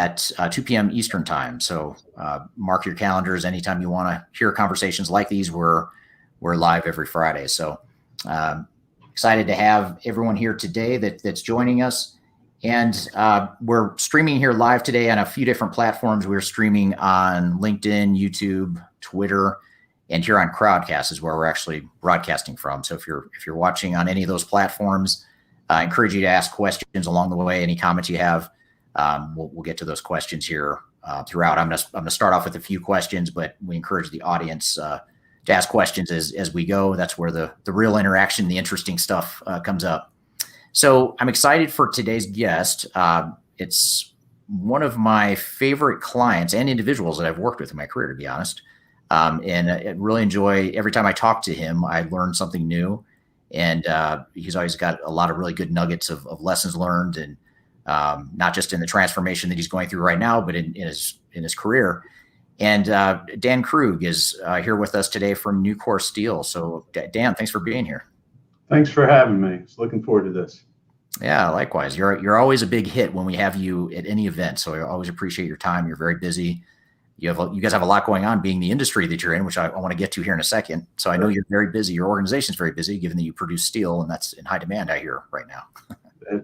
at 2 p.m. Eastern time. So mark your calendars anytime you want to hear conversations like these. We're live every Friday. So excited to have everyone here today that's joining us. And we're streaming here live today on a few different platforms. We're streaming on LinkedIn, YouTube, Twitter, and here on Crowdcast is where we're actually broadcasting from. So if you're watching on any of those platforms, I encourage you to ask questions along the way. Any comments you have, we'll get to those questions here throughout. I'm gonna start off with a few questions, but we encourage the audience to ask questions as we go. That's where the real interaction, the interesting stuff comes up. So I'm excited for today's guest. It's one of my favorite clients and individuals that I've worked with in my career, to be honest. And I really enjoy every time I talk to him, I learn something new. And he's always got a lot of really good nuggets of lessons learned, and not just in the transformation that he's going through right now, but in his career. And Dan Krug is here with us today from Nucor Steel. So Dan, thanks for being here. Thanks for having me. Looking forward to this. Yeah, likewise. You're always a big hit when we have you at any event. So I always appreciate your time. You're very busy. You guys have a lot going on being the industry that you're in, which I want to get to here in a second. So I know you're very busy. Your organization's very busy, given that you produce steel, and that's in high demand, I hear, right now.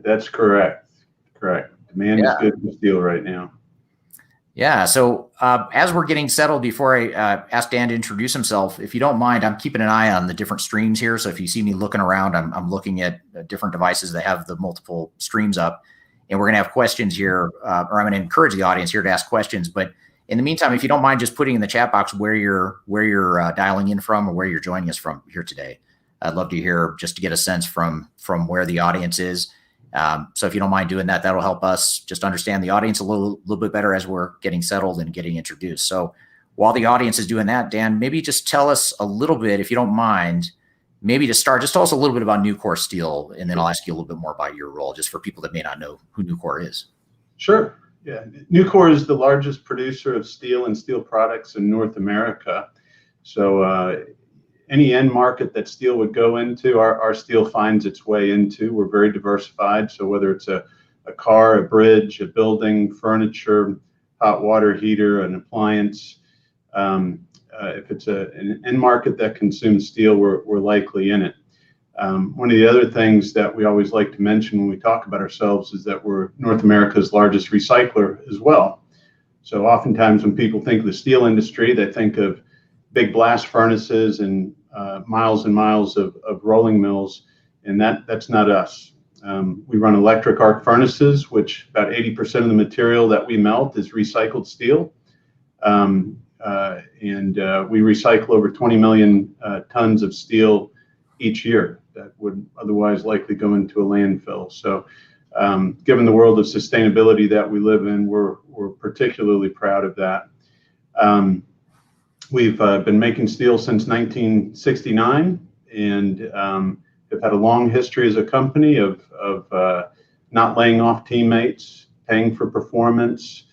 That's correct. Correct. Demand is good for steel right now. Yeah. So as we're getting settled, before I ask Dan to introduce himself, if you don't mind, I'm keeping an eye on the different streams here. So if you see me looking around, I'm looking at different devices that have the multiple streams up, and we're going to have questions here, or I'm going to encourage the audience here to ask questions. But in the meantime, if you don't mind just putting in the chat box where you're dialing in from or where you're joining us from here today, I'd love to hear, just to get a sense from where the audience is. So if you don't mind doing that, that'll help us just understand the audience a little bit better as we're getting settled and getting introduced. So while the audience is doing that, Dan, maybe just tell us a little bit, if you don't mind, maybe to start, just tell us a little bit about Nucor Steel, and then I'll ask you a little bit more about your role, just for people that may not know who Nucor is. Sure. Yeah. Nucor is the largest producer of steel and steel products in North America. So any end market that steel would go into, our steel finds its way into. We're very diversified. So whether it's a car, a bridge, a building, furniture, hot water heater, an appliance, if it's an end market that consumes steel, we're likely in it. One of the other things that we always like to mention when we talk about ourselves is that we're North America's largest recycler as well. So oftentimes when people think of the steel industry, they think of big blast furnaces and miles and miles of rolling mills, and that's not us. We run electric arc furnaces, which about 80% of the material that we melt is recycled steel. And we recycle over 20 million tons of steel each year that would otherwise likely go into a landfill. So given the world of sustainability that we live in, we're particularly proud of that. We've been making steel since 1969, and have had a long history as a company of not laying off teammates, paying for performance.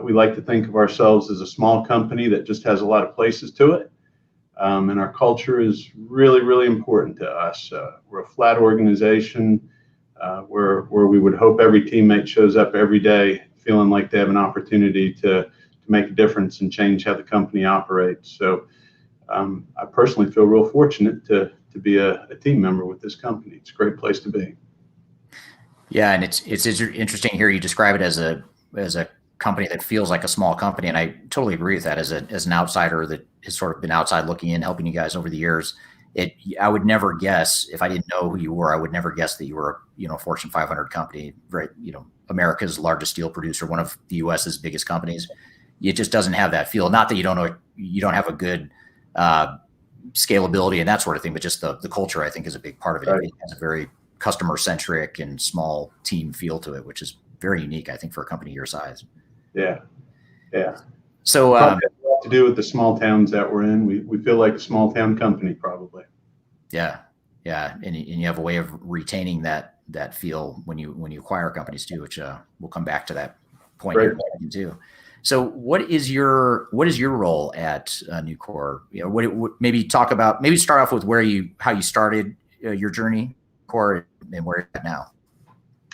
We like to think of ourselves as a small company that just has a lot of places to it. And our culture is really, really important to us. We're a flat organization where we would hope every teammate shows up every day feeling like they have an opportunity to make a difference and change how the company operates. So I personally feel real fortunate to be a team member with this company. It's a great place to be. Yeah, and it's interesting to hear you describe it as a company that feels like a small company, and I totally agree with that. As an outsider that has sort of been outside looking in, helping you guys over the years, I would never guess, if I didn't know who you were, I would never guess that you were a Fortune 500 company, right? America's largest steel producer, one of the U.S.'s biggest companies. It just doesn't have that feel. Not that you don't have a good scalability and that sort of thing, but just the culture, I think, is a big part of it. Right. It has a very customer centric and small team feel to it, which is very unique, I think, for a company your size. Yeah. So it has a lot to do with the small towns that we're in. We feel like a small town company, probably. Yeah, and you have a way of retaining that feel when you acquire companies too, which we'll come back to that point here too. So what is your role at Nucor? Maybe start off with how you started your journey, Nucor, and where you're at now.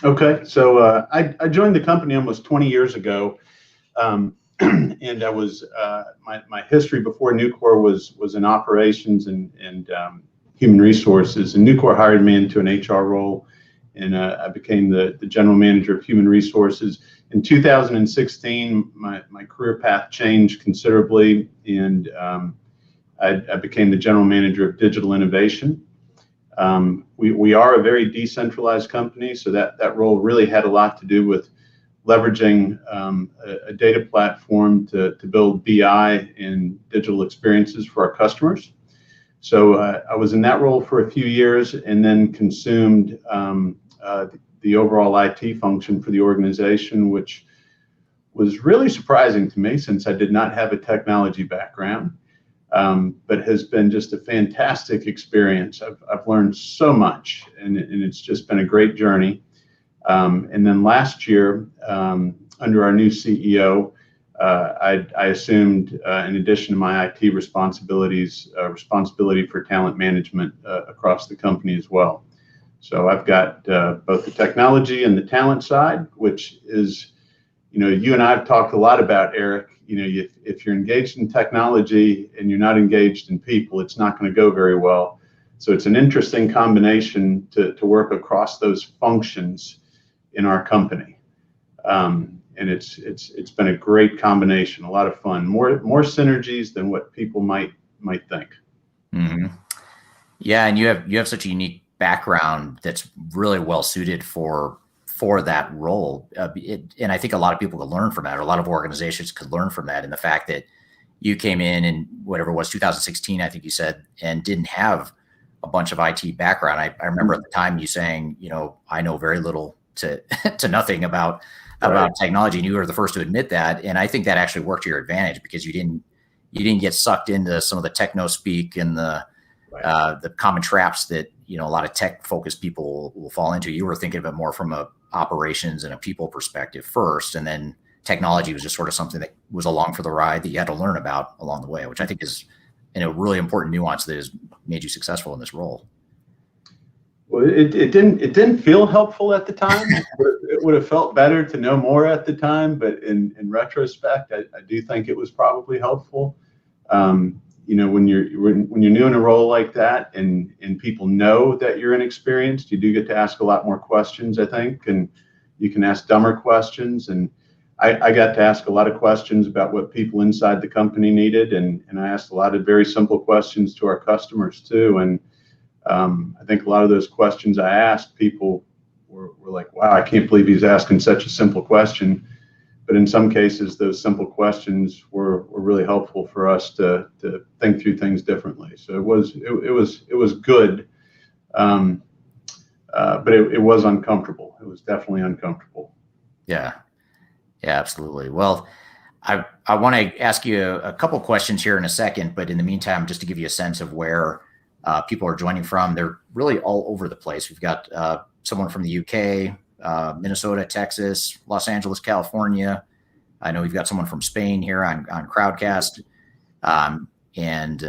Okay, so I joined the company almost 20 years ago, and I was my history before Nucor was in operations and human resources, and Nucor hired me into an HR role, and I became the general manager of human resources. In 2016, my career path changed considerably, and I became the general manager of digital innovation. We are a very decentralized company, so that role really had a lot to do with leveraging a data platform to build BI and digital experiences for our customers. So I was in that role for a few years, and then consumed the overall IT function for the organization, which was really surprising to me since I did not have a technology background. But has been just a fantastic experience. I've learned so much, and it's just been a great journey. And then last year, under our new CEO, I assumed, in addition to my IT responsibilities, responsibility for talent management across the company as well. So I've got both the technology and the talent side, which is, you and I have talked a lot about, Eric. If you're engaged in technology and you're not engaged in people, it's not going to go very well. So it's an interesting combination to work across those functions in our company. And it's been a great combination, a lot of fun, more synergies than what people might think. Mm-hmm. Yeah, and you have such a unique background that's really well suited for that role. And I think a lot of people could learn from that, or a lot of organizations could learn from that. And the fact that you came in whatever it was, 2016, I think you said, and didn't have a bunch of IT background. I remember at the time you saying, I know very little to nothing about technology, and you were the first to admit that. And I think that actually worked to your advantage, because you didn't get sucked into some of the techno speak and the common traps that a lot of tech focused people will fall into. You were thinking of it more from a operations and a people perspective first, and then technology was just sort of something that was along for the ride that you had to learn about along the way, which I think is a really important nuance that has made you successful in this role. Well, it didn't feel helpful at the time. It would have felt better to know more at the time, but in retrospect, I do think it was probably helpful. When you're new in a role like that, and people know that you're inexperienced, you do get to ask a lot more questions, I think, and you can ask dumber questions. And I got to ask a lot of questions about what people inside the company needed, and I asked a lot of very simple questions to our customers too. And I think a lot of those questions I asked, people were like, "Wow, I can't believe he's asking such a simple question." But in some cases, those simple questions were really helpful for us to think through things differently. So it was good, but it was uncomfortable. It was definitely uncomfortable. Yeah, absolutely. Well, I want to ask you a couple questions here in a second, but in the meantime, just to give you a sense of where people are joining from, they're really all over the place. We've got someone from the UK, Minnesota, Texas, Los Angeles, California. I know we've got someone from Spain here on Crowdcast. And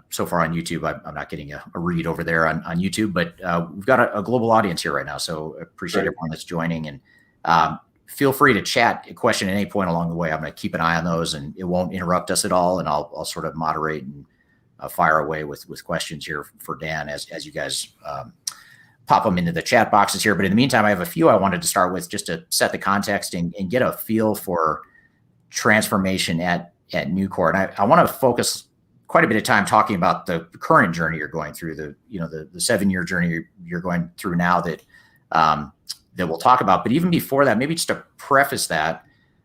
so far on YouTube, I'm not getting a read over there on YouTube, but we've got a global audience here right now. So appreciate everyone that's joining. And feel free to chat a question at any point along the way. I'm going to keep an eye on those, and it won't interrupt us at all. And I'll sort of moderate and fire away with questions here for Dan as you guys pop them into the chat boxes here. But in the meantime, I have a few I wanted to start with just to set the context and get a feel for transformation at Nucor. And I want to focus quite a bit of time talking about the current journey you're going through, the 7-year journey you're going through now that we'll talk about. But even before that, maybe just to preface that,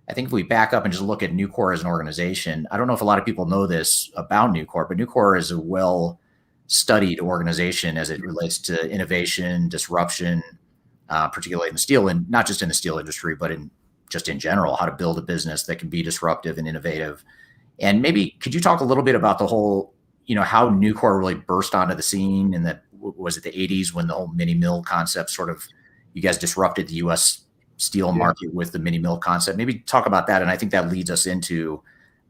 I think if we back up and just look at Nucor as an organization, I don't know if a lot of people know this about Nucor, but Nucor is a well-studied organization as it relates to innovation, disruption, particularly in the steel, and not just in the steel industry, but just in general, how to build a business that can be disruptive and innovative. And maybe could you talk a little bit about the whole, how Nucor really burst onto the scene in was it the 80s when the whole mini mill concept you guys disrupted the U.S. steel market with the mini mill concept. Maybe talk about that. And I think that leads us into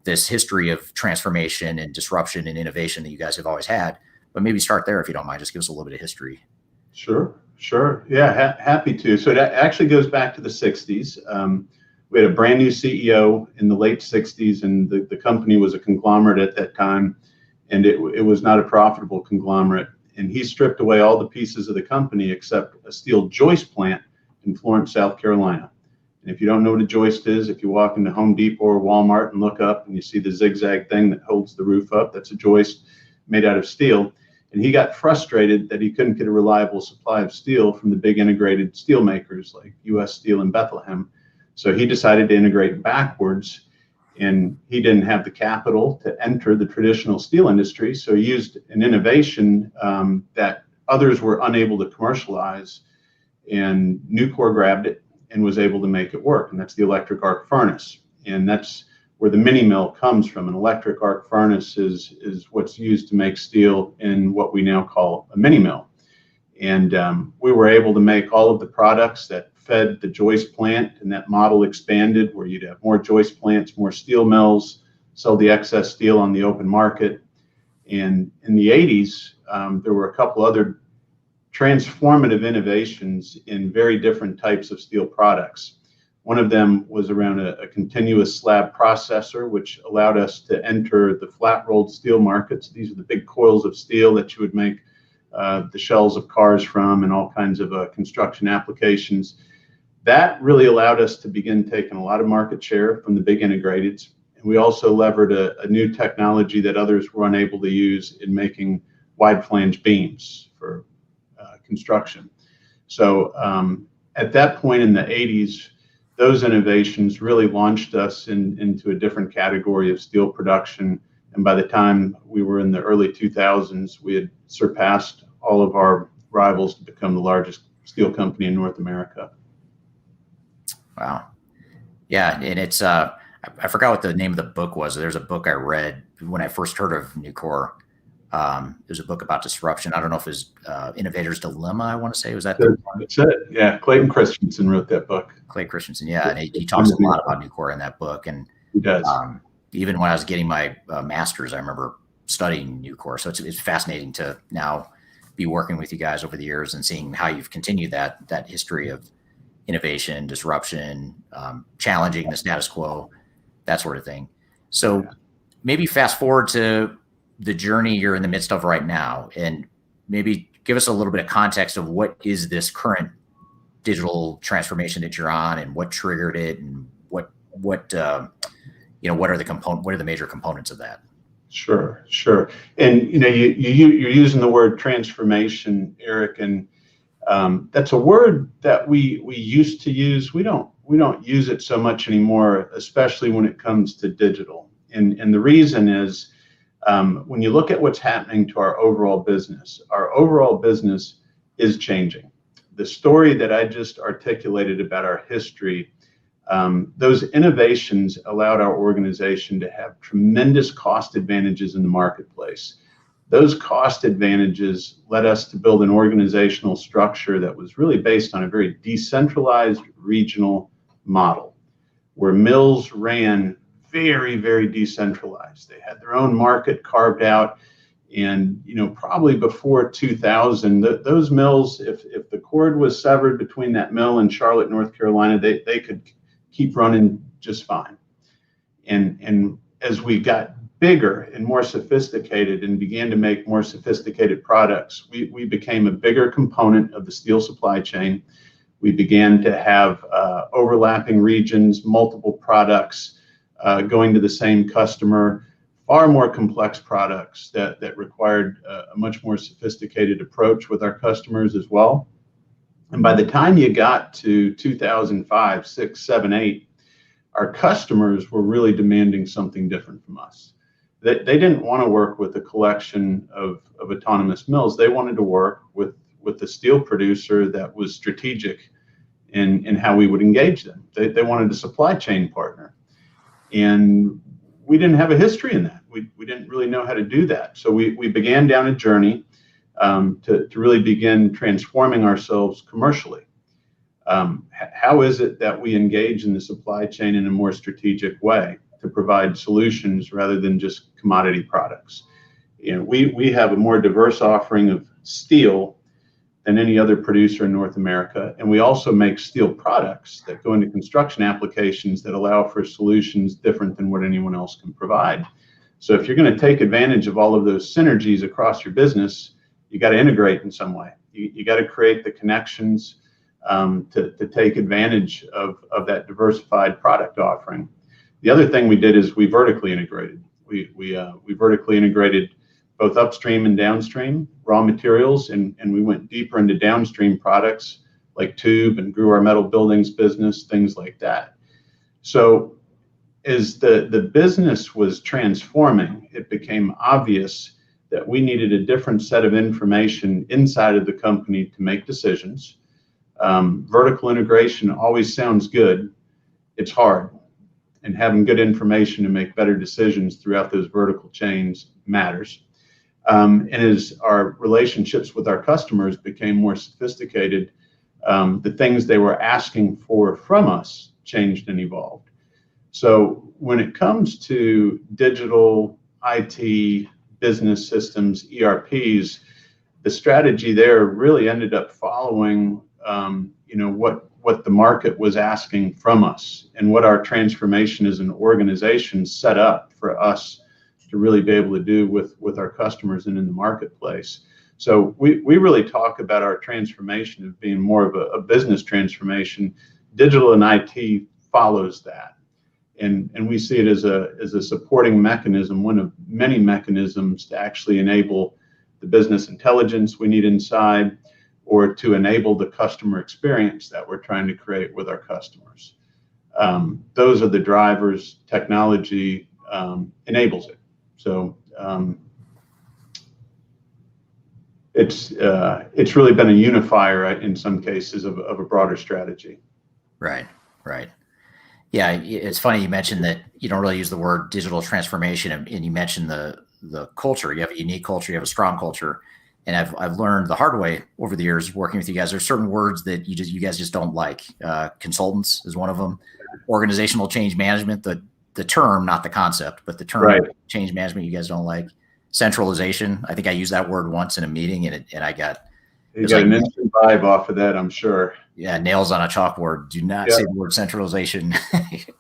this history of transformation and disruption and innovation that you guys have always had. But maybe start there if you don't mind. Just give us a little bit of history. Sure. Sure. Yeah, happy to. So it actually goes back to the 60s. We had a brand new CEO in the late 60s, and the company was a conglomerate at that time, and it was not a profitable conglomerate. And he stripped away all the pieces of the company except a steel joist plant in Florence, South Carolina. And if you don't know what a joist is, if you walk into Home Depot or Walmart and look up and you see the zigzag thing that holds the roof up, that's a joist made out of steel. And he got frustrated that he couldn't get a reliable supply of steel from the big integrated steel makers like US Steel and Bethlehem. So he decided to integrate backwards, and he didn't have the capital to enter the traditional steel industry. So he used an innovation that others were unable to commercialize, and Nucor grabbed it and was able to make it work. And that's the electric arc furnace. And that's where the mini mill comes from. An electric arc furnace is what's used to make steel in what we now call a mini mill. And we were able to make all of the products that fed the joist plant, and that model expanded where you'd have more joist plants, more steel mills, sell the excess steel on the open market. And in the 80s, there were a couple other transformative innovations in very different types of steel products. One of them was around a continuous slab processor, which allowed us to enter the flat rolled steel markets. These are the big coils of steel that you would make the shells of cars from and all kinds of construction applications. That really allowed us to begin taking a lot of market share from the big integrateds. And we also levered a new technology that others were unable to use in making wide flange beams for construction. So at that point in the 80s, those innovations really launched us into a different category of steel production. And by the time we were in the early 2000s, we had surpassed all of our rivals to become the largest steel company in North America. Wow. Yeah. And it's, I forgot what the name of the book was. There's a book I read when I first heard of Nucor. There's a book about disruption. I don't know if it's Innovator's Dilemma, I want to say. Was that the one? That's it. Yeah. Clayton Christensen wrote that book. Clay Christensen. Yeah. And he talks a lot about Nucor in that book. And he does. Even when I was getting my master's, I remember studying Nucor. So it's fascinating to now be working with you guys over the years and seeing how you've continued that history of innovation, disruption, challenging the status quo, that sort of thing. So maybe fast forward to the journey you're in the midst of right now, and maybe give us a little bit of context of what is this current digital transformation that you're on, and what triggered it, and what are the major components of that? Sure. And you're using the word transformation, Eric, and that's a word that we used to use. We don't use it so much anymore, especially when it comes to digital. And the reason is when you look at what's happening to our overall business is changing. The story that I just articulated about our history, those innovations allowed our organization to have tremendous cost advantages in the marketplace. Those cost advantages led us to build an organizational structure that was really based on a very decentralized regional model, where mills ran very, very decentralized. They had their own market carved out. And probably before 2000, those mills, if the cord was severed between that mill and Charlotte, North Carolina, they could keep running just fine. And as we got bigger and more sophisticated and began to make more sophisticated products, we became a bigger component of the steel supply chain. We began to have overlapping regions, multiple products going to the same customer, far more complex products that required a much more sophisticated approach with our customers as well. And by the time you got to 2005, 6, 7, 8, our customers were really demanding something different from us. They didn't want to work with a collection of autonomous mills. They wanted to work with a steel producer that was strategic in how we would engage them. They wanted a supply chain partner. And we didn't have a history in that. We didn't really know how to do that. So we began down a journey to really begin transforming ourselves commercially. How is it that we engage in the supply chain in a more strategic way to provide solutions rather than just commodity products? We have a more diverse offering of steel than any other producer in North America. And we also make steel products that go into construction applications that allow for solutions different than what anyone else can provide. So if you're going to take advantage of all of those synergies across your business, you got to integrate in some way. You got to create the connections to take advantage of that diversified product offering. The other thing we did is we vertically integrated. We vertically integrated both upstream and downstream raw materials, and we went deeper into downstream products like tube and grew our metal buildings business, things like that. So as the business was transforming, it became obvious that we needed a different set of information inside of the company to make decisions. Vertical integration always sounds good. It's hard. And having good information to make better decisions throughout those vertical chains matters. And as our relationships with our customers became more sophisticated, the things they were asking for from us changed and evolved. So when it comes to digital IT, business systems, ERPs, the strategy there really ended up following what the market was asking from us and what our transformation as an organization set up for us to really be able to do with our customers and in the marketplace. So we really talk about our transformation as being more of a business transformation. Digital and IT follows that. And we see it as a supporting mechanism, one of many mechanisms to actually enable the business intelligence we need inside, or to enable the customer experience that we're trying to create with our customers. Those are the drivers. Technology enables it. So it's really been a unifier in some cases of a broader strategy. Right. Yeah, it's funny you mentioned that you don't really use the word digital transformation, and you mentioned the culture. You have a unique culture, you have a strong culture, and I've learned the hard way over the years working with you guys. There's certain words that you guys just don't like. Consultants is one of them. Organizational change management, the term, not the concept, but the term right. Change management you guys don't like. Centralization. I think I used that word once in a meeting, and I got an instant vibe off of that, I'm sure. Yeah, nails on a chalkboard. Do not say the word centralization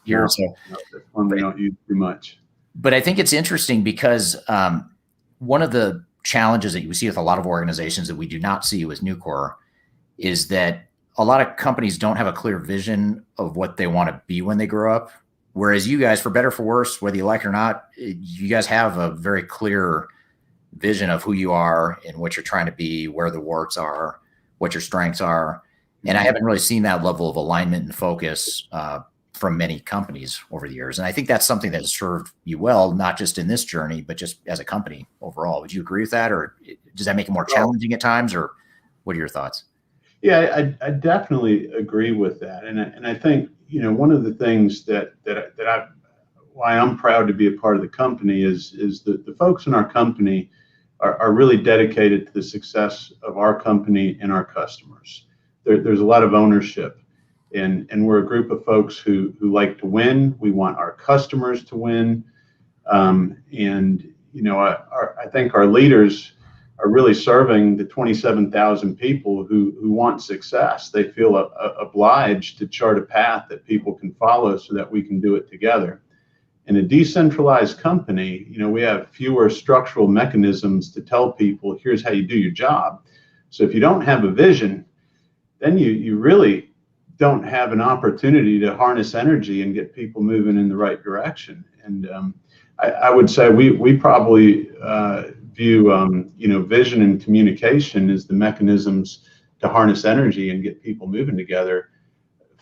here. No, that's one we don't use too much. But I think it's interesting because one of the challenges that you see with a lot of organizations that we do not see with Nucor is that a lot of companies don't have a clear vision of what they want to be when they grow up. Whereas you guys, for better or for worse, whether you like it or not, you guys have a very clear vision of who you are and what you're trying to be, where the warts are, what your strengths are. And I haven't really seen that level of alignment and focus from many companies over the years. And I think that's something that has served you well, not just in this journey, but just as a company overall. Would you agree with that? Or does that make it more challenging at times? Or what are your thoughts? Yeah, I definitely agree with that. And I think, one of the things why I'm proud to be a part of the company is that the folks in our company are really dedicated to the success of our company and our customers. There's a lot of ownership, and we're a group of folks who like to win. We want our customers to win, and I think our leaders are really serving the 27,000 people who want success. They feel obliged to chart a path that people can follow so that we can do it together. In a decentralized company, we have fewer structural mechanisms to tell people, here's how you do your job. So if you don't have a vision, then you really don't have an opportunity to harness energy and get people moving in the right direction. And I would say we probably view vision and communication as the mechanisms to harness energy and get people moving together,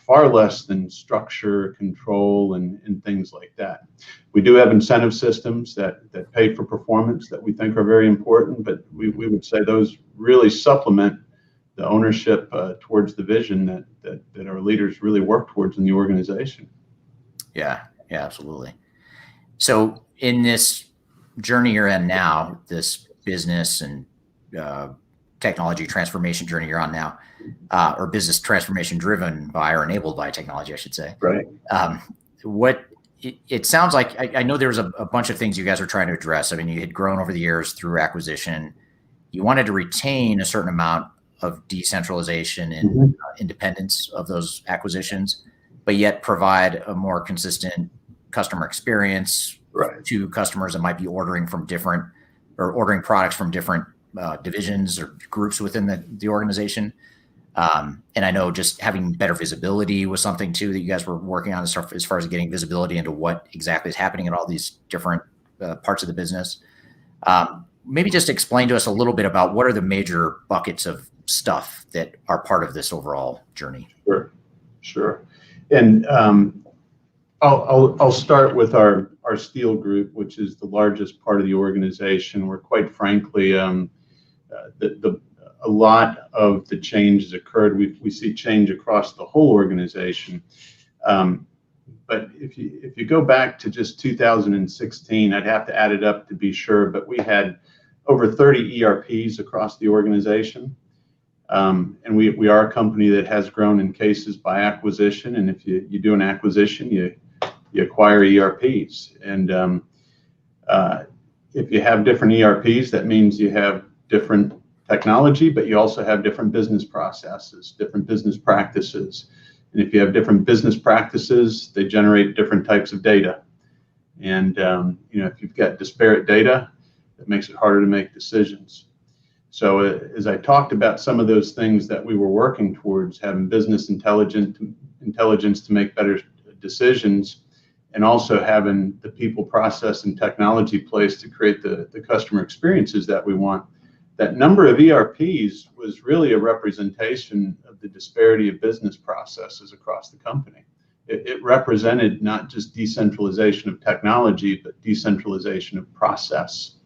far less than structure, control, and things like that. We do have incentive systems that pay for performance that we think are very important, but we would say those really supplement the ownership towards the vision that our leaders really work towards in the organization. Yeah, absolutely. So in this journey you're in now, this business and technology transformation journey you're on now, or business transformation driven by or enabled by technology, I should say. Right. It sounds like, I know there's a bunch of things you guys are trying to address. I mean, you had grown over the years through acquisition. You wanted to retain a certain amount of decentralization and independence of those acquisitions, but yet provide a more consistent customer experience to customers that might be ordering from different or ordering products from different divisions or groups within the organization. And I know just having better visibility was something too that you guys were working on as far as getting visibility into what exactly is happening in all these different parts of the business. Maybe just explain to us a little bit about what are the major buckets of stuff that are part of this overall journey. Sure. And I'll start with our steel group, which is the largest part of the organization, where quite frankly, a lot of the change has occurred. We see change across the whole organization. But if you go back to just 2016, I'd have to add it up to be sure, but we had over 30 ERPs across the organization. And we are a company that has grown in cases by acquisition. And if you do an acquisition, you acquire ERPs. And if you have different ERPs, that means you have different technology, but you also have different business processes, different business practices. And if you have different business practices, they generate different types of data. And if you've got disparate data, it makes it harder to make decisions. So as I talked about some of those things that we were working towards, having business intelligence to make better decisions, and also having the people, process, and technology place to create the customer experiences that we want, that number of ERPs was really a representation of the disparity of business processes across the company. It represented not just decentralization of technology, but decentralization of process.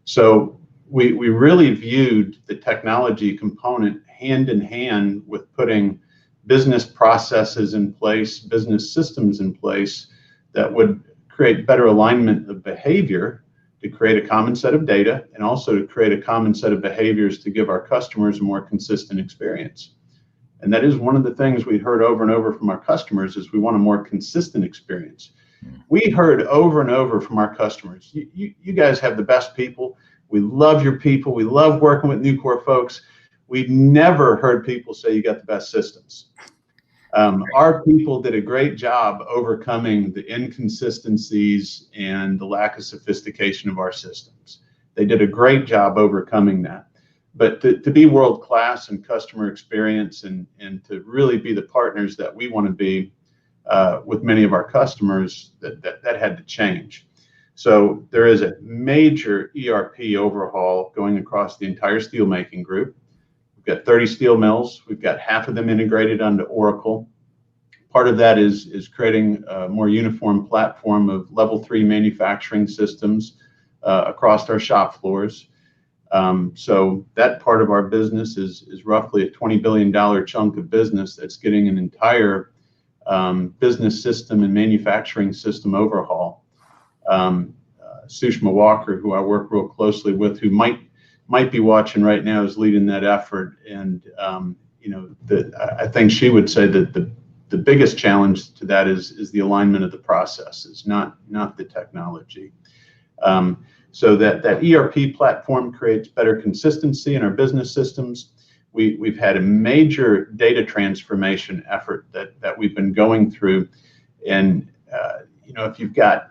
So we really viewed the technology component hand in hand with putting business processes in place, business systems in place that would create better alignment of behavior to create a common set of data, and also to create a common set of behaviors to give our customers a more consistent experience. And that is one of the things we heard over and over from our customers, is we want a more consistent experience. We heard over and over from our customers, you guys have the best people. We love your people. We love working with Nucor folks. We've never heard people say you got the best systems. Our people did a great job overcoming the inconsistencies and the lack of sophistication of our systems. They did a great job overcoming that. But to be world-class in customer experience and to really be the partners that we want to be with many of our customers, that had to change. So there is a major ERP overhaul going across the entire steelmaking group. We've got 30 steel mills. We've got half of them integrated onto Oracle. Part of that is creating a more uniform platform of level 3 manufacturing systems across our shop floors. So that part of our business is roughly a $20 billion chunk of business that's getting an entire business system and manufacturing system overhaul. Sushma Walker, who I work real closely with, who might be watching right now, is leading that effort. And I think she would say that the biggest challenge to that is the alignment of the processes, not the technology. So that ERP platform creates better consistency in our business systems. We've had a major data transformation effort that we've been going through. And if you've got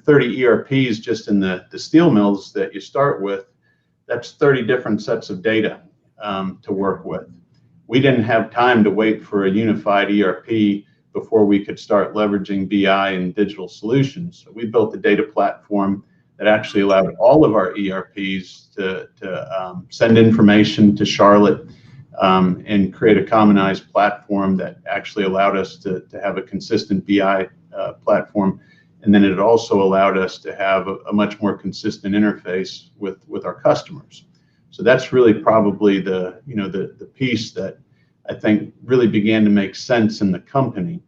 30 ERPs just in the steel mills that you start with, that's 30 different sets of data to work with. We didn't have time to wait for a unified ERP before we could start leveraging BI and digital solutions. So we built a data platform that actually allowed all of our ERPs to send information to Charlotte and create a commonized platform that actually allowed us to have a consistent BI platform. And then it also allowed us to have a much more consistent interface with our customers. So that's really probably the piece that I think really began to make sense in the company.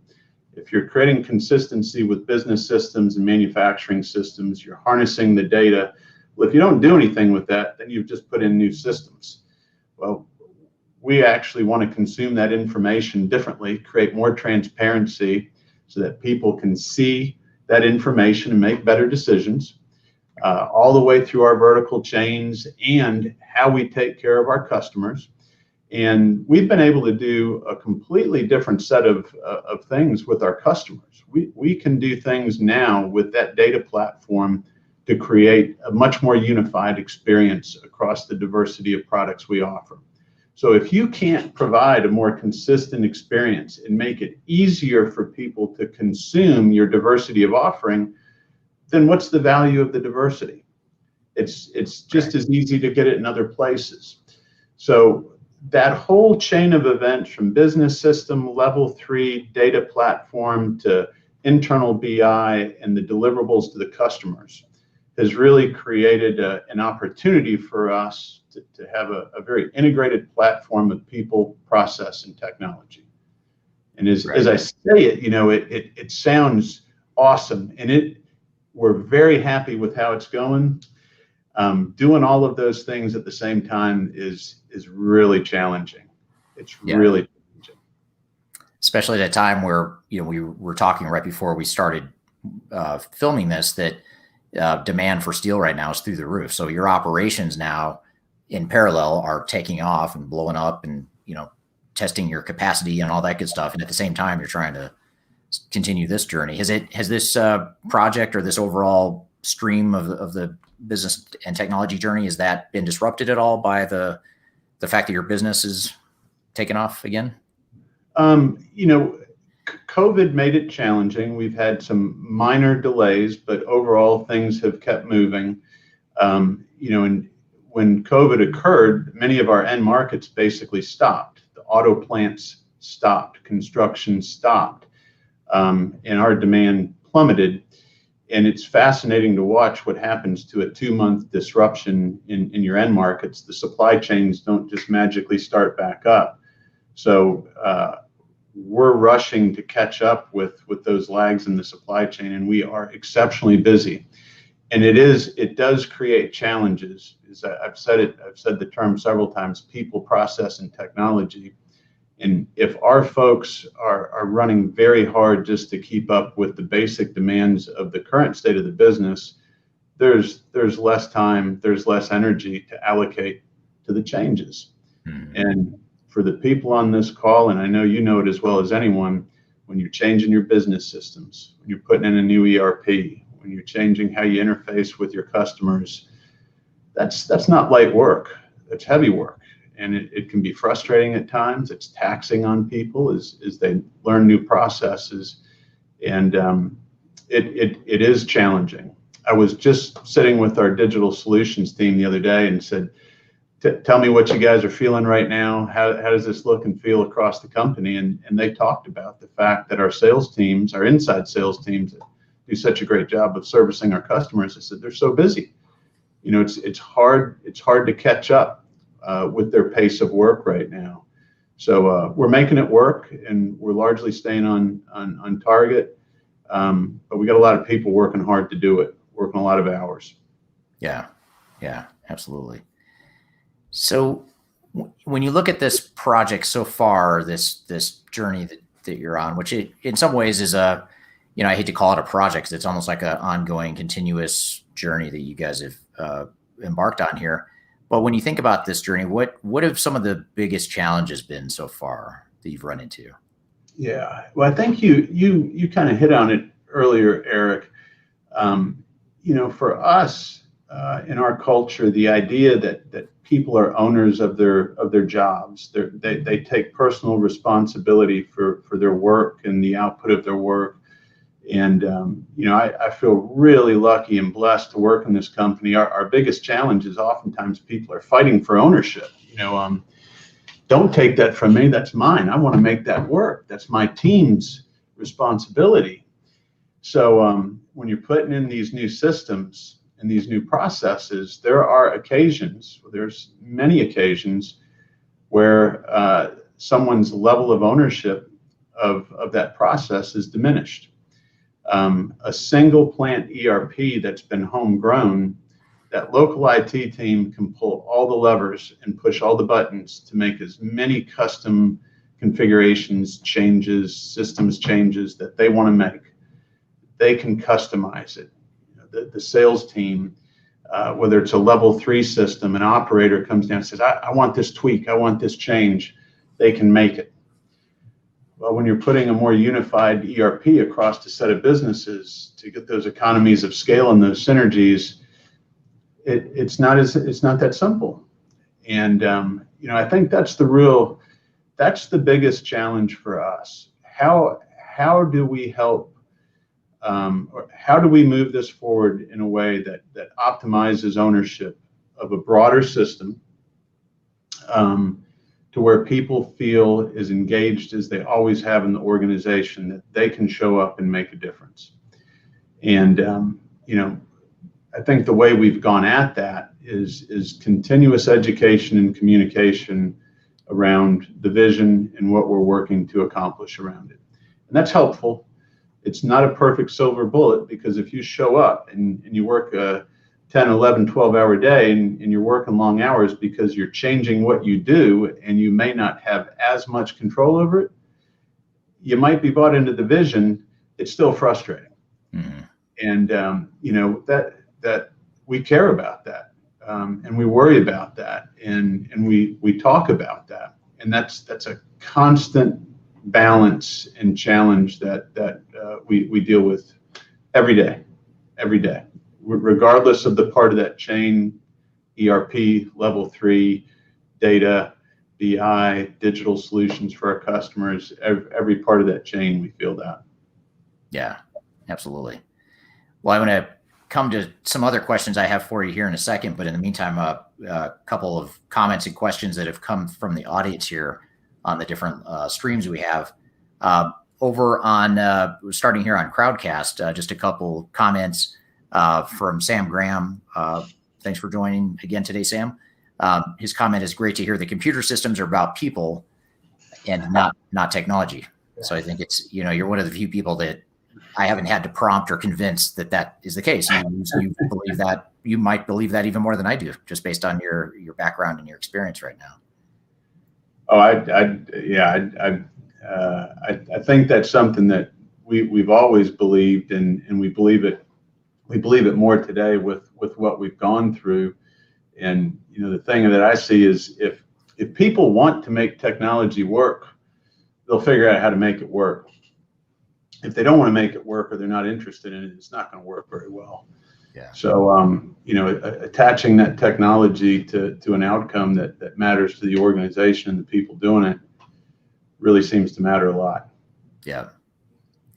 If you're creating consistency with business systems and manufacturing systems, you're harnessing the data. Well, if you don't do anything with that, then you've just put in new systems. Well, we actually want to consume that information differently, create more transparency so that people can see that information and make better decisions, all the way through our vertical chains and how we take care of our customers. And we've been able to do a completely different set of things with our customers. We can do things now with that data platform to create a much more unified experience across the diversity of products we offer. So if you can't provide a more consistent experience and make it easier for people to consume your diversity of offering, then what's the value of the diversity? It's just as easy to get it in other places. So that whole chain of events, from business system level 3 data platform to internal BI and the deliverables to the customers, has really created an opportunity for us to have a very integrated platform of people, process, and technology. And as I say it, it sounds awesome, and we're very happy with how it's going. Doing all of those things at the same time is really challenging. It's really challenging. Especially at a time where, we were talking right before we started filming this, that demand for steel right now is through the roof. So your operations now in parallel are taking off and blowing up and, testing your capacity and all that good stuff. And at the same time, you're trying to continue this journey. Has this project or this overall stream of the business and technology journey, has that been disrupted at all by the fact that your business is taking off again? COVID made it challenging. We've had some minor delays, but overall things have kept moving. And when COVID occurred, many of our end markets basically stopped. The auto plants stopped, construction stopped, and our demand plummeted. And it's fascinating to watch what happens to a 2-month disruption in your end markets. The supply chains don't just magically start back up. So we're rushing to catch up with those lags in the supply chain, and we are exceptionally busy. And it does create challenges. I've said the term several times: people, process, and technology. And if our folks are running very hard just to keep up with the basic demands of the current state of the business, there's less time, there's less energy to allocate to the changes. Mm-hmm. And for the people on this call, and I know you know it as well as anyone, when you're changing your business systems, when you're putting in a new ERP, when you're changing how you interface with your customers, that's not light work. That's heavy work. And it can be frustrating at times. It's taxing on people as they learn new processes. And it is challenging. I was just sitting with our digital solutions team the other day and said, tell me what you guys are feeling right now. How does this look and feel across the company? And they talked about the fact that our sales teams, our inside sales teams, do such a great job of servicing our customers. They said they're so busy. It's hard to catch up with their pace of work right now. So we're making it work, and we're largely staying on target. But we got a lot of people working hard to do it, working a lot of hours. Yeah, absolutely. So when you look at this project so far, this journey that you're on, which in some ways is I hate to call it a project, because it's almost like an ongoing, continuous journey that you guys have embarked on here. But when you think about this journey, what have some of the biggest challenges been so far that you've run into? Yeah, well, I think you kind of hit on it earlier, Eric. For us in our culture, the idea that people are owners of their jobs, they take personal responsibility for their work and the output of their work. And, I feel really lucky and blessed to work in this company. Our biggest challenge is oftentimes people are fighting for ownership. Don't take that from me. That's mine. I want to make that work. That's my team's responsibility. So when you're putting in these new systems and these new processes, there's many occasions where someone's level of ownership of that process is diminished. A single plant ERP that's been homegrown, that local IT team can pull all the levers and push all the buttons to make as many custom configurations, changes, systems changes that they want to make. They can customize it. The sales team whether it's a level 3 system, an operator comes down and says, I want this tweak, I want this change, they can make it. Well, when you're putting a more unified ERP across a set of businesses to get those economies of scale and those synergies, it's not that simple. And I think that's the biggest challenge for us. How do we help, or how do we move this forward in a way that optimizes ownership of a broader system, to where people feel as engaged as they always have in the organization, that they can show up and make a difference. And I think the way we've gone at that is continuous education and communication around the vision and what we're working to accomplish around it. And that's helpful. It's not a perfect silver bullet, because if you show up and you work a 10, 11, 12-hour day and you're working long hours because you're changing what you do and you may not have as much control over it, you might be bought into the vision. It's still frustrating. Mm-hmm. And that we care about that, and we worry about that, and we talk about that, and that's a constant balance and challenge that we deal with every day, regardless of the part of that chain: ERP, level 3, data, BI, digital solutions for our customers. Every part of that chain, we feel that. Yeah, absolutely. Well, I'm going to come to some other questions I have for you here in a second, but in the meantime, a couple of comments and questions that have come from the audience here on the different streams we have. Over on, starting here on Crowdcast, just a couple comments from Sam Graham. Thanks for joining again today, Sam. His comment is, great to hear the computer systems are about people and not technology. So I think it's, you're one of the few people that I haven't had to prompt or convince that is the case. You believe that. You might believe that even more than I do, just based on your background and your experience right now. Oh, I think that's something that we've always believed, and we believe it more today with what we've gone through. And the thing that I see is if people want to make technology work, they'll figure out how to make it work. If they don't want to make it work, or they're not interested in it, it's not going to work very well. Yeah. So, attaching that technology to an outcome that matters to the organization and the people doing it really seems to matter a lot. Yeah.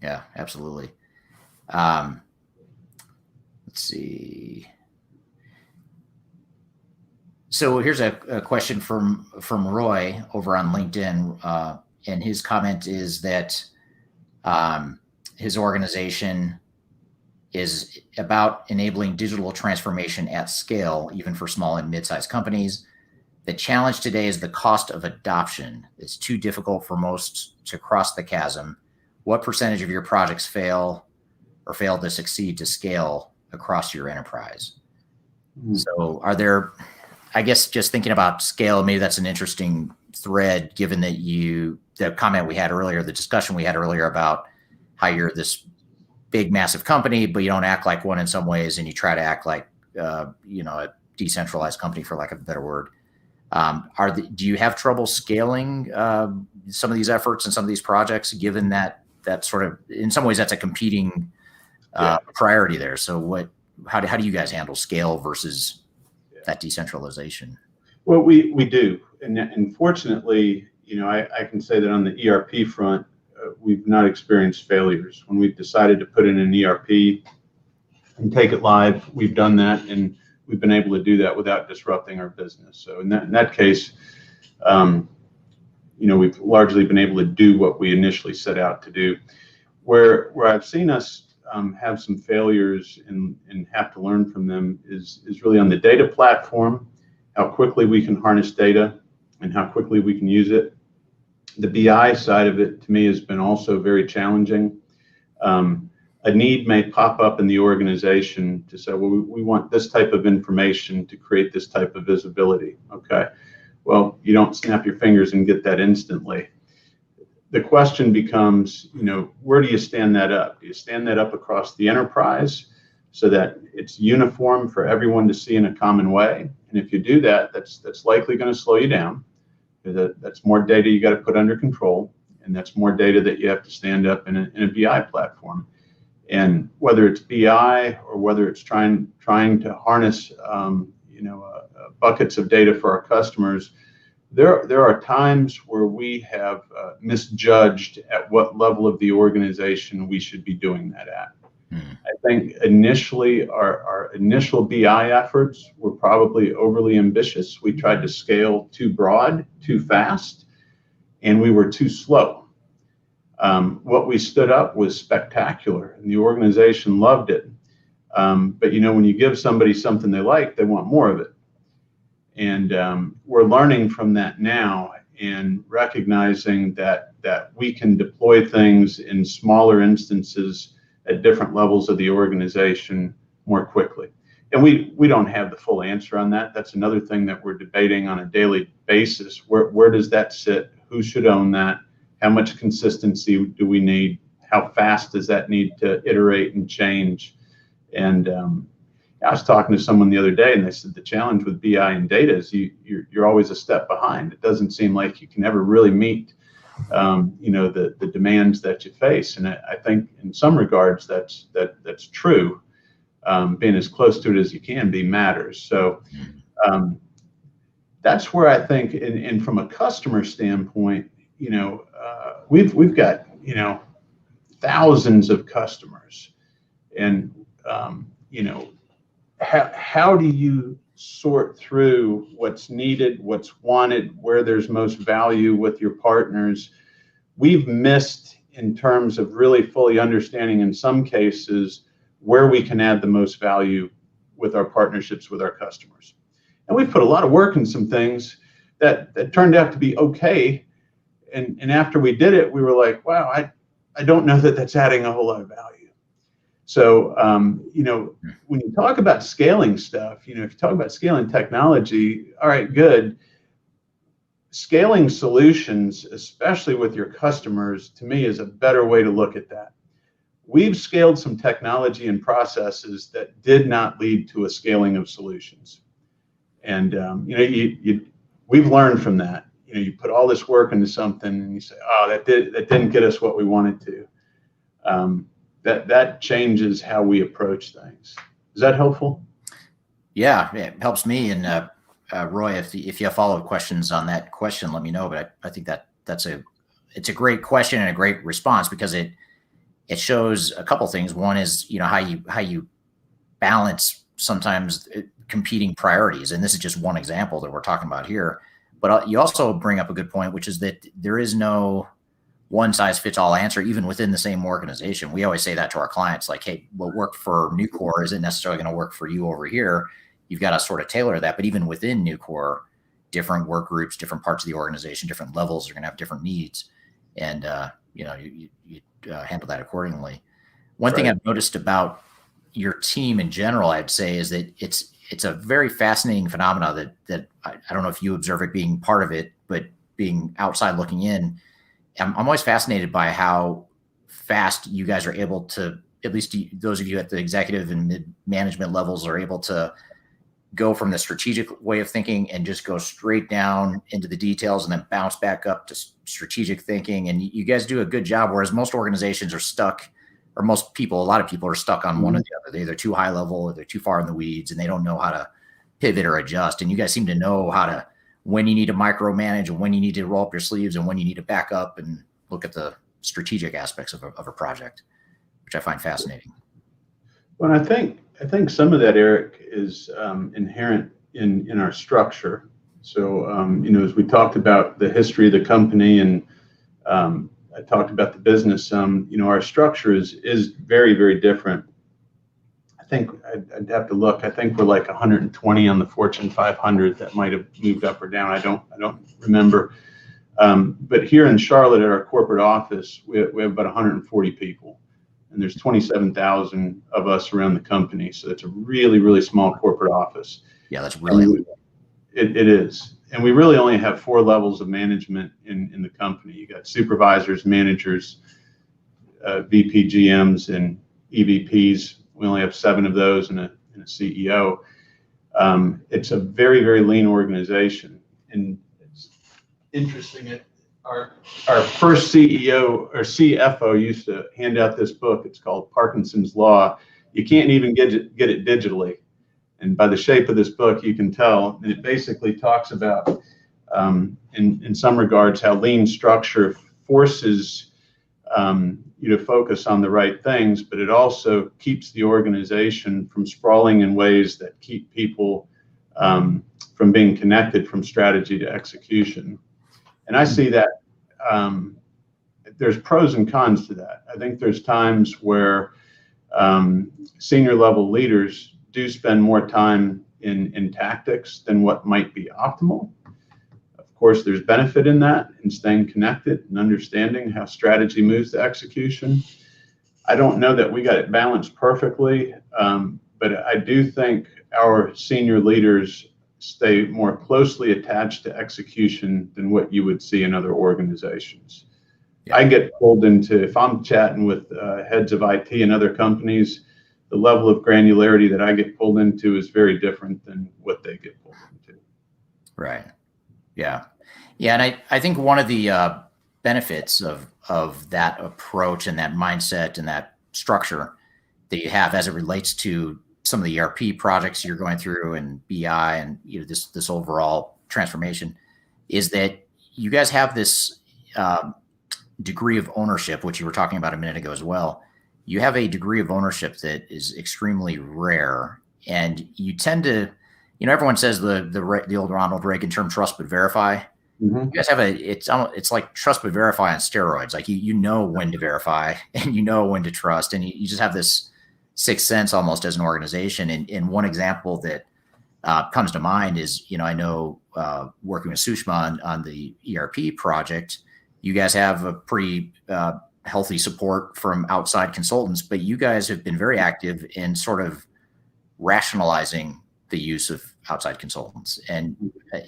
Yeah, absolutely. Let's see. So here's a question from Roy over on LinkedIn. And his comment is that his organization is about enabling digital transformation at scale, even for small and mid-sized companies. The challenge today is the cost of adoption. It's too difficult for most to cross the chasm. What percentage of your projects fail to succeed to scale across your enterprise? Mm-hmm. So are there, I guess, just thinking about scale, maybe that's an interesting thread, given that the comment we had earlier, the discussion we had earlier about how you're this big, massive company, but you don't act like one in some ways, and you try to act like, a decentralized company, for lack of a better word. Do you have trouble scaling some of these efforts and some of these projects, given that sort of, in some ways, that's a competing priority there? So how do you guys handle scale versus that decentralization? Well, we do. And fortunately, I can say that on the ERP front, we've not experienced failures. When we've decided to put in an ERP and take it live, we've done that, and we've been able to do that without disrupting our business. So in that case, we've largely been able to do what we initially set out to do. Where I've seen us have some failures and have to learn from them is really on the data platform, how quickly we can harness data and how quickly we can use it. The BI side of it, to me, has been also very challenging. A need may pop up in the organization to say, well, we want this type of information to create this type of visibility. Okay, well, you don't snap your fingers and get that instantly. The question becomes, where do you stand that up? Do you stand that up across the enterprise, so that it's uniform for everyone to see in a common way. And if you do that, that's likely going to slow you down. That's more data you got to put under control, and that's more data that you have to stand up in a BI platform. And whether it's BI or whether it's trying to harness buckets of data for our customers, there are times where we have misjudged at what level of the organization we should be doing that at. I think initially our initial BI efforts were probably overly ambitious. We tried to scale too broad, too fast, and we were too slow. What we stood up was spectacular, and the organization loved it. But when you give somebody something they like, they want more of it. And we're learning from that now and recognizing that we can deploy things in smaller instances at different levels of the organization more quickly. And we don't have the full answer on that. That's another thing that we're debating on a daily basis. Where does that sit? Who should own that? How much consistency do we need? How fast does that need to iterate and change? And I was talking to someone the other day, and they said the challenge with BI and data is you're always a step behind. It doesn't seem like you can ever really meet the demands that you face. And I think in some regards that's true. Being as close to it as you can be matters. So that's where I think, and from a customer standpoint, we've got thousands of customers, and how do you sort through what's needed, what's wanted, where there's most value with your partners? We've missed in terms of really fully understanding in some cases where we can add the most value with our partnerships with our customers. And we've put a lot of work in some things that turned out to be okay. And after we did it, we were like, wow, I don't know that that's adding a whole lot of value. So, when you talk about scaling stuff, if you talk about scaling technology, all right, good. Scaling solutions, especially with your customers, to me is a better way to look at that. We've scaled some technology and processes that did not lead to a scaling of solutions. And, we've learned from that. You put all this work into something and you say, oh, that didn't get us what we wanted to. That changes how we approach things. Is that helpful? Yeah, it helps me. And Roy, if you have follow-up questions on that question, let me know. But I think it's a great question and a great response, because it shows a couple things. One is how you balance sometimes competing priorities, and this is just one example that we're talking about here. But you also bring up a good point, which is that there is no one-size-fits-all answer, even within the same organization. We always say that to our clients, like, hey, what worked for Nucor isn't necessarily going to work for you over here. You've got to sort of tailor that. But even within Nucor, different work groups, different parts of the organization, different levels are going to have different needs. And, you handle that accordingly. One thing I've noticed about your team in general, I'd say, is that it's a very fascinating phenomena that I don't know if you observe it being part of it, but being outside looking in, I'm always fascinated by how fast you guys are able to, at least those of you at the executive and mid-management levels, are able to go from the strategic way of thinking and just go straight down into the details and then bounce back up to strategic thinking. And you guys do a good job, whereas most organizations are stuck, or a lot of people are stuck on one or the other. They're either too high level or they're too far in the weeds, and they don't know how to pivot or adjust. And you guys seem to know when you need to micromanage and when you need to roll up your sleeves and when you need to back up and look at the strategic aspects of a project, which I find fascinating. Well, I think some of that, Eric, is inherent in our structure. So, as we talked about the history of the company, and I talked about the business, our structure is very, very different. I think I'd have to look. I think we're like 120 on the Fortune 500. That might have moved up or down. I don't remember. But here in Charlotte at our corporate office, we have about 140 people. And there's 27,000 of us around the company. So it's a really, really small corporate office. Yeah, that's really. It is. And we really only have 4 levels of management in the company. You got supervisors, managers, VP GMs, and EVPs. We only have 7 of those and a CEO. It's a very, very lean organization. And it's interesting. Our first CEO or CFO used to hand out this book. It's called Parkinson's Law. You can't even get it digitally. And by the shape of this book, you can tell. And it basically talks about, in some regards, how lean structure forces you to focus on the right things, but it also keeps the organization from sprawling in ways that keep people from being connected from strategy to execution. And I see that there's pros and cons to that. I think there's times where senior level leaders do spend more time in tactics than what might be optimal. Of course, there's benefit in that, in staying connected and understanding how strategy moves to execution. I don't know that we got it balanced perfectly, but I do think our senior leaders stay more closely attached to execution than what you would see in other organizations. Yeah. I get pulled into, if I'm chatting with heads of IT and other companies, the level of granularity that I get pulled into is very different than what they get pulled into. Right. Yeah. Yeah. And I think one of the benefits of that approach and that mindset and that structure that you have as it relates to some of the ERP projects you're going through and BI and this overall transformation is that you guys have this degree of ownership, which you were talking about a minute ago as well. You have a degree of ownership that is extremely rare, and you tend to, everyone says the old Ronald Reagan term, trust but verify. Mm-hmm. You guys have it's like trust but verify on steroids. Like you know when to verify and you know when to trust, and you just have this sixth sense almost as an organization. And one example that comes to mind is, I know working with Sushma on the ERP project, you guys have a pretty healthy support from outside consultants, but you guys have been very active in sort of rationalizing the use of outside consultants. And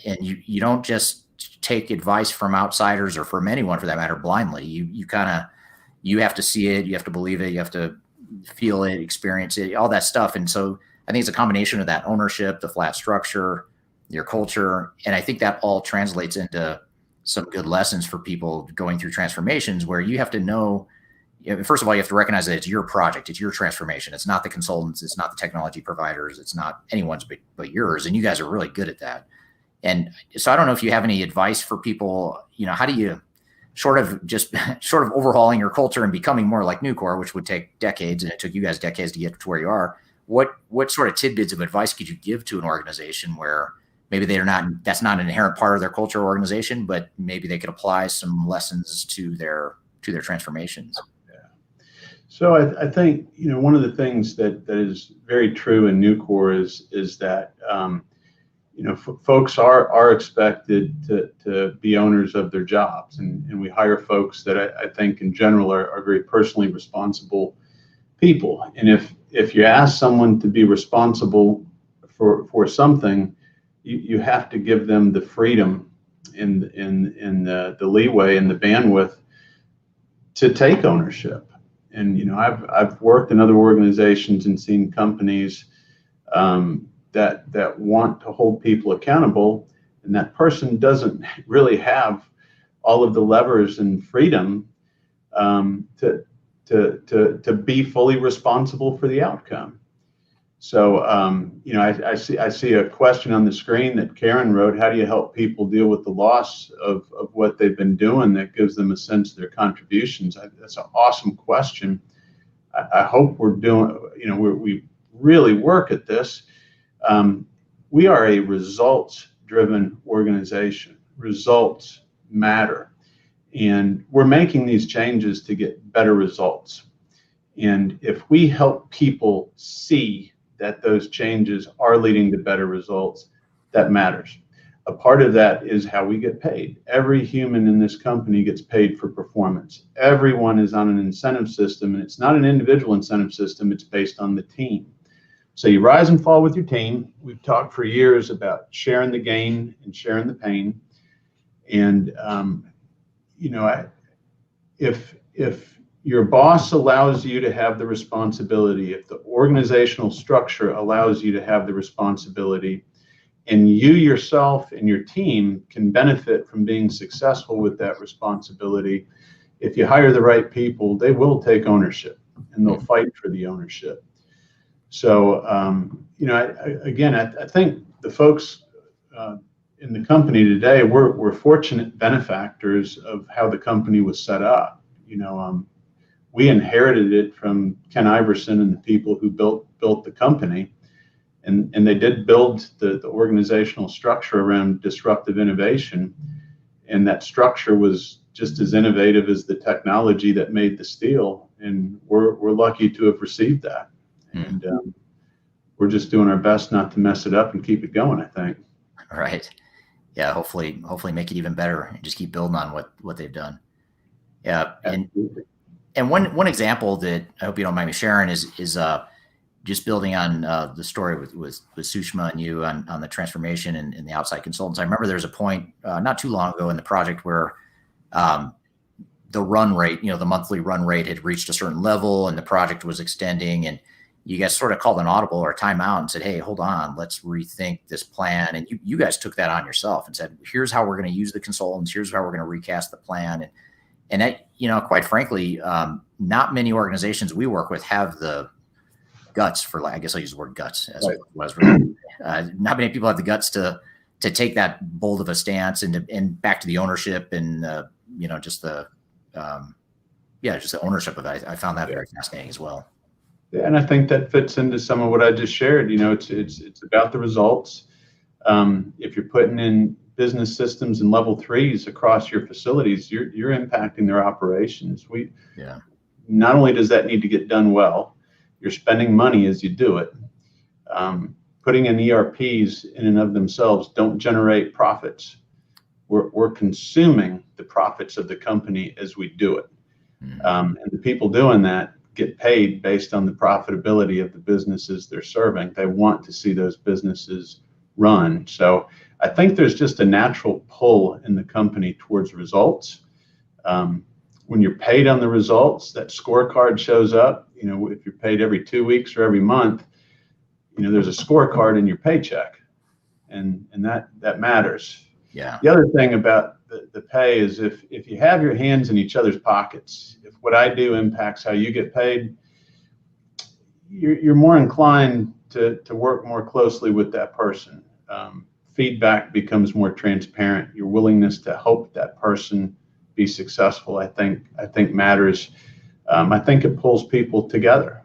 you don't just take advice from outsiders or from anyone for that matter blindly. You have to see it, you have to believe it, you have to feel it, experience it, all that stuff. And so I think it's a combination of that ownership, the flat structure, your culture. And I think that all translates into some good lessons for people going through transformations where you have to know, first of all, you have to recognize that it's your project, it's your transformation. It's not the consultants, it's not the technology providers, it's not anyone's but yours. And you guys are really good at that. And so I don't know if you have any advice for people, how do you short of overhauling your culture and becoming more like Nucor, which would take decades, and it took you guys decades to get to where you are. What sort of tidbits of advice could you give to an organization where maybe that's not an inherent part of their culture or organization, but maybe they could apply some lessons to their transformations? Yeah. So I think, one of the things that is very true in Nucor is that, folks are expected to be owners of their jobs, and we hire folks that I think in general are very personally responsible people. And if you ask someone to be responsible for something, you have to give them the freedom and the leeway and the bandwidth to take ownership. And I've worked in other organizations and seen companies that want to hold people accountable, and that person doesn't really have all of the levers and freedom to be fully responsible for the outcome. So I see a question on the screen that Karen wrote. How do you help people deal with the loss of what they've been doing that gives them a sense of their contributions? That's an awesome question. I hope we're doing, we really work at this. We are a results-driven organization. Results matter. And we're making these changes to get better results. And if we help people see that those changes are leading to better results, that matters. A part of that is how we get paid. Every human in this company gets paid for performance. Everyone is on an incentive system, and it's not an individual incentive system, it's based on the team. So you rise and fall with your team. We've talked for years about sharing the gain and sharing the pain. And if your boss allows you to have the responsibility, if the organizational structure allows you to have the responsibility, and you yourself and your team can benefit from being successful with that responsibility, if you hire the right people, they will take ownership and they'll fight for the ownership. So, I think the folks in the company today, we're fortunate benefactors of how the company was set up. We inherited it from Ken Iverson and the people who built the company. And they did build the organizational structure around disruptive innovation. And that structure was just as innovative as the technology that made the steel. And we're lucky to have received that. And we're just doing our best not to mess it up and keep it going, I think. Right. Yeah. Hopefully make it even better and just keep building on what they've done. Yeah. And one example that I hope you don't mind me sharing is just building on the story with Sushma and you on the transformation and the outside consultants. I remember there was a point not too long ago in the project where the run rate, the monthly run rate had reached a certain level and the project was extending, and you guys sort of called an audible or a timeout and said, hey, hold on, let's rethink this plan. And you guys took that on yourself and said, here's how we're going to use the consultants. Here's how we're going to recast the plan. And that, quite frankly, not many organizations we work with have the guts for, I guess I'll use the word guts as it was. Not many people have the guts to take that bold of a stance and back to the ownership and, just the ownership of it. I found that very fascinating as well. Yeah, and I think that fits into some of what I just shared. It's about the results. If you're putting in business systems and level 3s across your facilities, you're impacting their operations. Not only does that need to get done well, you're spending money as you do it. Putting in ERPs in and of themselves don't generate profits. We're consuming the profits of the company as we do it. And the people doing that get paid based on the profitability of the businesses they're serving. They want to see those businesses run. So I think there's just a natural pull in the company towards results. When you're paid on the results, that scorecard shows up. If you're paid every 2 weeks or every month, there's a scorecard in your paycheck, and that matters. Yeah. The other thing about the pay is if you have your hands in each other's pockets, if what I do impacts how you get paid, you're more inclined to work more closely with that person. Feedback becomes more transparent. Your willingness to help that person be successful, I think matters. I think it pulls people together,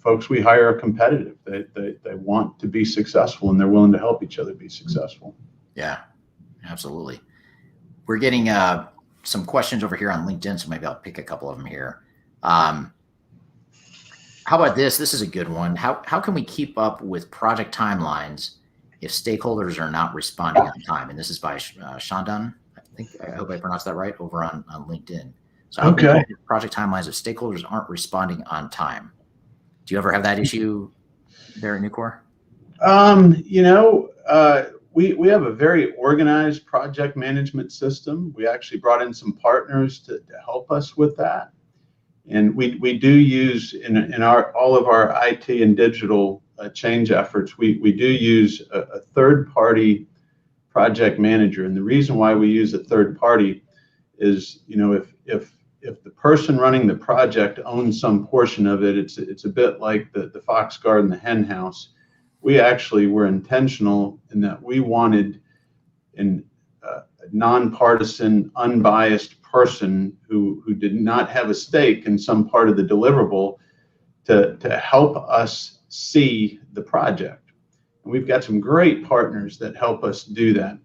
folks we hire are competitive. They want to be successful, and they're willing to help each other be successful. Yeah, absolutely. We're getting some questions over here on LinkedIn, so maybe I'll pick a couple of them here. How about this? This is a good one. How can we keep up with project timelines if stakeholders are not responding on time? And this is by Shandan. I hope I pronounced that right, over on LinkedIn. So how can we keep up with project timelines if stakeholders aren't responding on time? Do you ever have that issue there at Nucor? We have a very organized project management system. We actually brought in some partners to help us with that. And we do use in all of our IT and digital change efforts, we do use a third-party project manager. And the reason why we use a third party is, if the person running the project owns some portion of it, it's a bit like the fox guard in the hen house. We actually were intentional in that we wanted a nonpartisan, unbiased person who did not have a stake in some part of the deliverable to help us see the project. And we've got some great partners that help us do that.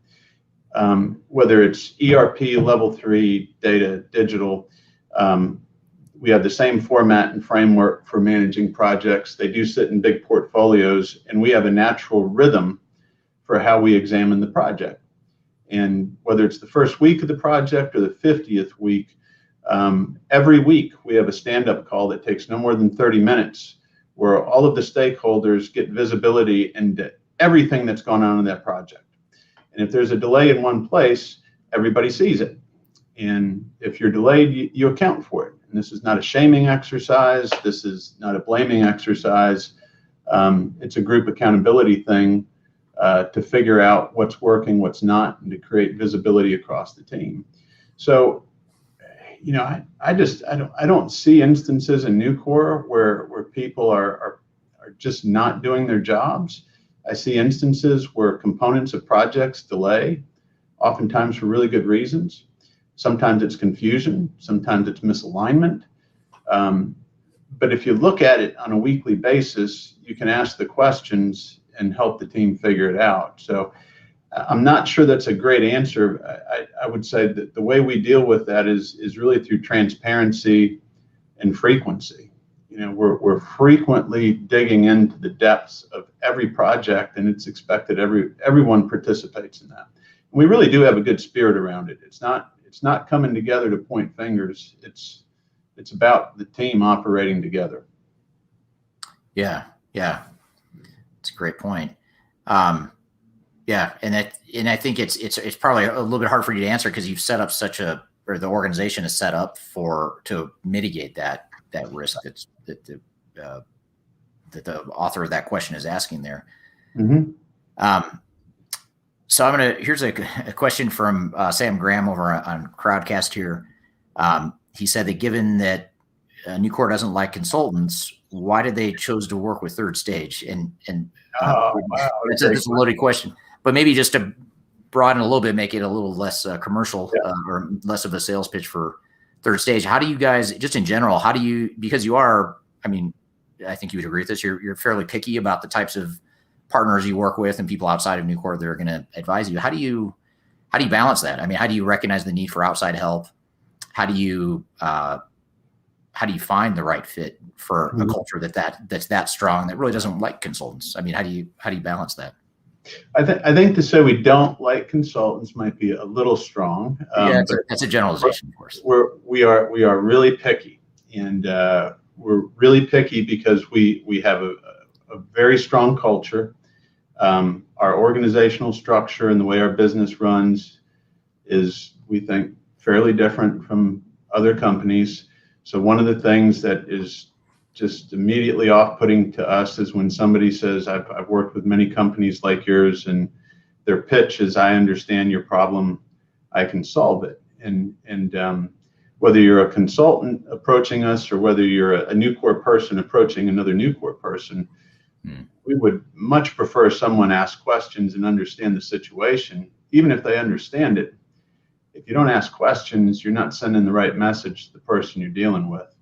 Whether it's ERP, level 3, data, digital, we have the same format and framework for managing projects. They do sit in big portfolios, and we have a natural rhythm for how we examine the project. And whether it's the first week of the project or the 50th week, every week we have a stand-up call that takes no more than 30 minutes where all of the stakeholders get visibility into everything that's gone on in that project. And if there's a delay in one place, everybody sees it. And if you're delayed, you account for it. And this is not a shaming exercise. This is not a blaming exercise. It's a group accountability thing to figure out what's working, what's not, and to create visibility across the team. So, I don't see instances in Nucor where people are just not doing their jobs. I see instances where components of projects delay, oftentimes for really good reasons. Sometimes it's confusion, sometimes it's misalignment. But if you look at it on a weekly basis, you can ask the questions and help the team figure it out. So I'm not sure that's a great answer. I would say that the way we deal with that is really through transparency and frequency. We're frequently digging into the depths of every project, and it's expected everyone participates in that. And we really do have a good spirit around it. It's not coming together to point fingers. It's about the team operating together. Yeah. It's a great point. Yeah, and I think it's probably a little bit hard for you to answer because you've set up or the organization is set up to mitigate that risk that the author of that question is asking there. Mm-hmm. So here's a question from Sam Graham over on Crowdcast here. He said that given that Nucor doesn't like consultants, why did they choose to work with Third Stage? And wow, that's a loaded question, but maybe just to broaden a little bit, make it a little less commercial or less of a sales pitch for Third Stage. How do you guys, just in general, because you are, I think you would agree with this, you're fairly picky about the types of partners you work with and people outside of Nucor that are going to advise you. How do you balance that? How do you recognize the need for outside help? How do you find the right fit for a culture that's that strong that really doesn't like consultants? How do you balance that? I think to say we don't like consultants might be a little strong. Yeah, that's a generalization, of course. We are really picky, and we're really picky because we have a very strong culture. Our organizational structure and the way our business runs is, we think, fairly different from other companies. So one of the things that is just immediately off-putting to us is when somebody says, I've worked with many companies like yours, and their pitch is, I understand your problem, I can solve it. And whether you're a consultant approaching us or whether you're a Nucor person approaching another Nucor person, we would much prefer someone ask questions and understand the situation, even if they understand it. If you don't ask questions, you're not sending the right message to the person you're dealing with.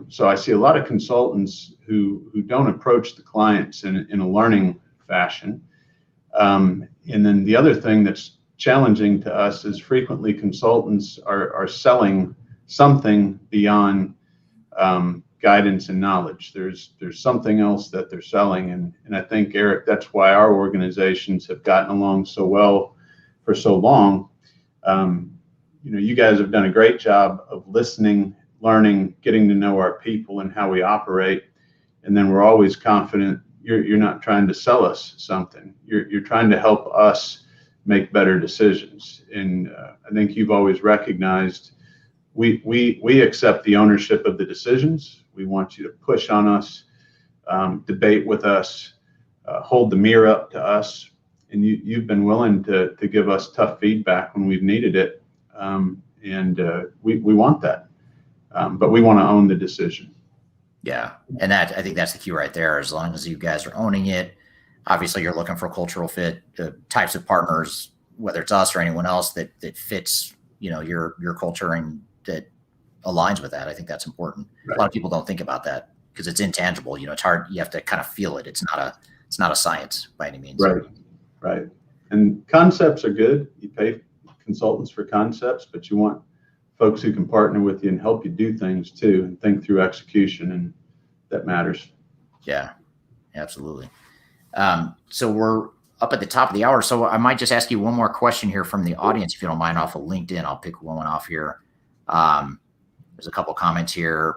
So I see a lot of consultants who don't approach the clients in a learning fashion. And then the other thing that's challenging to us is frequently consultants are selling something beyond guidance and knowledge. There's something else that they're selling. And I think, Eric, that's why our organizations have gotten along so well for so long. You guys have done a great job of listening, learning, getting to know our people and how we operate. And then we're always confident you're not trying to sell us something. You're trying to help us make better decisions. And I think you've always recognized we accept the ownership of the decisions. We want you to push on us, debate with us, hold the mirror up to us. And you've been willing to give us tough feedback when we've needed it. And we want that. But we want to own the decision. Yeah. And I think that's the key right there. As long as you guys are owning it, obviously you're looking for a cultural fit, types of partners, whether it's us or anyone else that fits, your culture and that aligns with that. I think that's important. Right. A lot of people don't think about that because it's intangible. It's hard. You have to kind of feel it. It's not a science by any means. Right. And concepts are good. You pay consultants for concepts, but you want folks who can partner with you and help you do things too, and think through execution, and that matters. Yeah, absolutely. So we're up at the top of the hour. So I might just ask you one more question here from the audience, if you don't mind, off of LinkedIn. I'll pick one off here. There's a couple comments here.